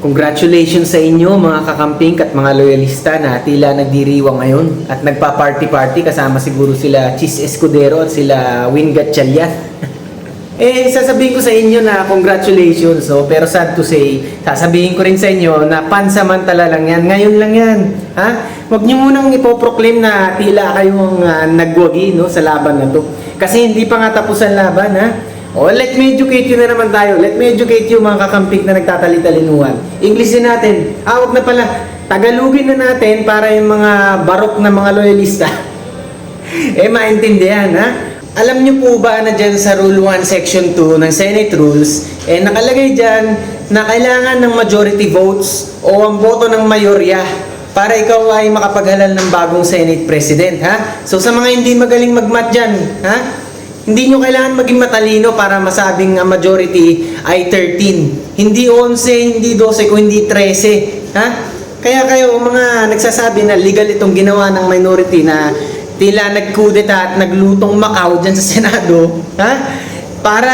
Congratulations sa inyo mga kakamping at mga loyalista na tila nagdiriwang ngayon at nagpa-party-party kasama siguro sila Chis Escudero at sila Win Gatchalian. Sasabihin ko sa inyo na congratulations, pero sad to say, sasabihin ko rin sa inyo na pansamantala lang yan, ngayon lang yan. Ha? Huwag niyo munang ipoproclaim na tila kayong nagwagi sa laban na to. Kasi hindi pa nga tapos ang laban, ha? Let me educate you na naman tayo. Let me educate you mga kakampik na nagtatali-talinuhan. Englishin natin. Wag na pala. Tagalogin na natin para yung mga barok na mga loyalista maintindihan, ha? Alam niyo po ba na dyan sa Rule 1 Section 2 ng Senate Rules, nakalagay dyan na kailangan ng majority votes o ang boto ng mayorya para ikaw ay makapaghalal ng bagong Senate President, ha? So sa mga hindi magaling mag-math dyan, ha? Hindi nyo kailangan maging matalino para masabing ang majority ay 13. Hindi 11, hindi 12, kung hindi 13. Ha? Kaya kayo mga nagsasabi na legal itong ginawa ng minority na tila nagkudeta at naglutong Macau dyan sa Senado. Ha? Para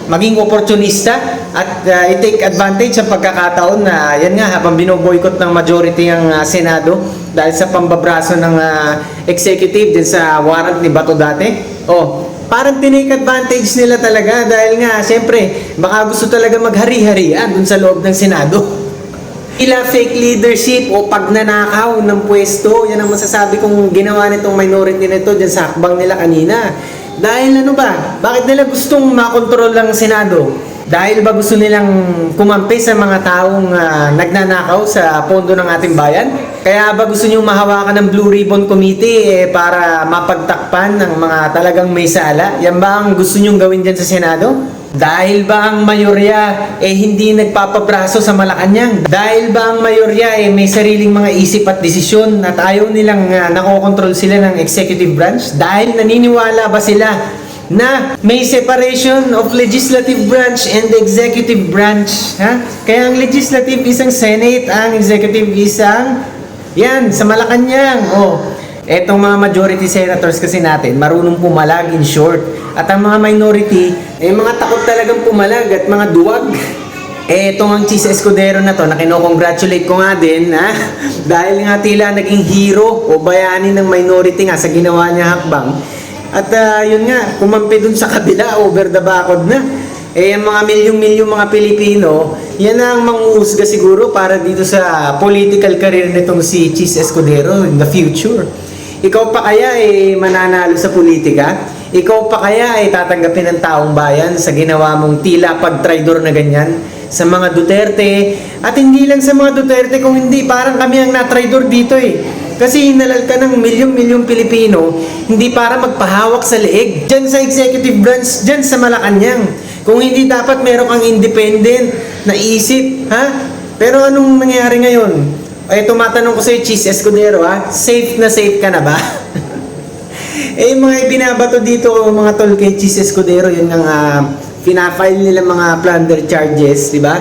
maging opportunista at i-take advantage sa pagkakataon na yan nga habang binoboykot ng majority ang Senado dahil sa pambabraso ng executive din sa warrant ni Bato dati. Parang tinake advantage nila talaga dahil nga siyempre baka gusto talaga maghari-harian dun sa loob ng Senado. Ila fake leadership o pagnanakaw ng pwesto, yan ang masasabi kong ginawa nitong minority nito dyan sa hakbang nila kanina. Dahil bakit nila gustong makontrol ang Senado? Dahil ba gusto nilang kumampi sa mga taong nagnanakaw sa pondo ng ating bayan? Kaya ba gusto nyo mahawakan ng Blue Ribbon Committee para mapagtakpan ng mga talagang may sala? Yan ba ang gusto nyong gawin dyan sa Senado? Dahil ba ang mayorya hindi nagpapabraso sa Malacanang? Dahil ba ang mayorya may sariling mga isip at desisyon at ayaw nilang nakokontrol sila ng executive branch? Dahil naniniwala ba sila na may separation of legislative branch and executive branch? Ha? Kaya ang legislative isang Senate, ang executive isang sa Malacanang. Etong mga majority senators kasi natin, marunong pumalag in short. At ang mga minority, mga takot talagang pumalag at mga duwag. Etong ang Chis Escudero na to, na kinocongratulate ko nga din, dahil nga tila naging hero o bayani ng minority nga sa ginawa niya hakbang. At yun nga, kumampi dun sa kabila, over the backod na. Ang mga milyong-milyong mga Pilipino, yan ang manguusga siguro para dito sa political career nitong si Chis Escudero in the future. Ikaw pa kaya mananalo sa politika? Ikaw pa kaya tatanggapin ng taong bayan sa ginawa mong tila pag-traidor na ganyan? Sa mga Duterte, at hindi lang sa mga Duterte, kung hindi, parang kami ang na-traidor dito Kasi hinalal ka ng milyong-milyong Pilipino, hindi para magpahawak sa leeg. Diyan sa executive branch, diyan sa Malacanang. Kung hindi dapat meron kang independent na isip, ha? Pero anong nangyayari ngayon? Tumatanong ko sa'yo, Chis Escudero, safe na safe ka na ba? Mga ibinabato dito, mga tol kay Chis Escudero, yun ang pinafile nila mga plunder charges, di ba?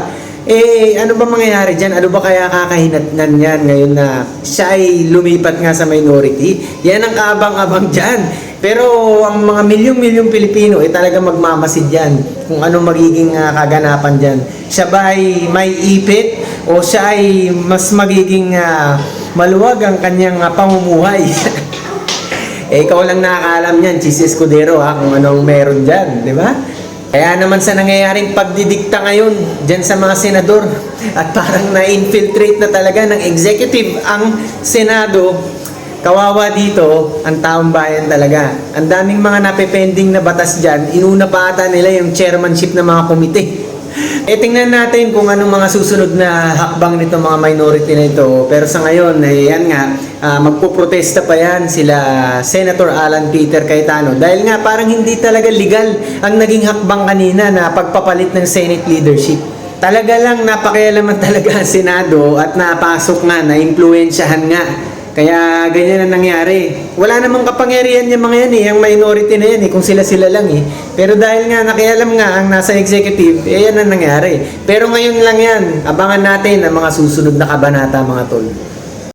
Ano ba mangyayari dyan? Ano ba kaya kakahinatnan yan ngayon na siya ay lumipat nga sa minority? Yan ang kaabang-abang dyan. Pero ang mga milyong-milyong Pilipino talaga magmamasid dyan kung ano magiging kaganapan dyan. Siya ba ay may ipit o siya ay mas magiging maluwag ang kanyang pamumuhay? Ikaw lang nakakaalam yan, Chis Escudero, kung anong meron dyan, di ba? Kaya naman sa nangyayaring pagdidikta ngayon dyan sa mga senador at parang na-infiltrate na talaga ng executive ang Senado, kawawa dito ang taong bayan talaga. Ang daming mga napepending na batas dyan, inuna pa ata nila yung chairmanship ng mga komite. Tingnan natin kung anong mga susunod na hakbang nito mga minority na ito. Pero sa ngayon, yan nga, magpuprotesta pa yan sila Senator Alan Peter Cayetano. Dahil nga parang hindi talaga legal ang naging hakbang kanina na pagpapalit ng Senate leadership. Talaga lang napakialaman talaga ang Senado at napasok nga, na-impluensyahan nga. Kaya ganyan ang nangyari. Wala namang kapangyarihan yung mga yan yung minority na yan kung sila-sila lang Pero dahil nga nakialam nga ang nasa executive, yan ang nangyari. Pero ngayon lang yan, abangan natin ang mga susunod na kabanata mga tol.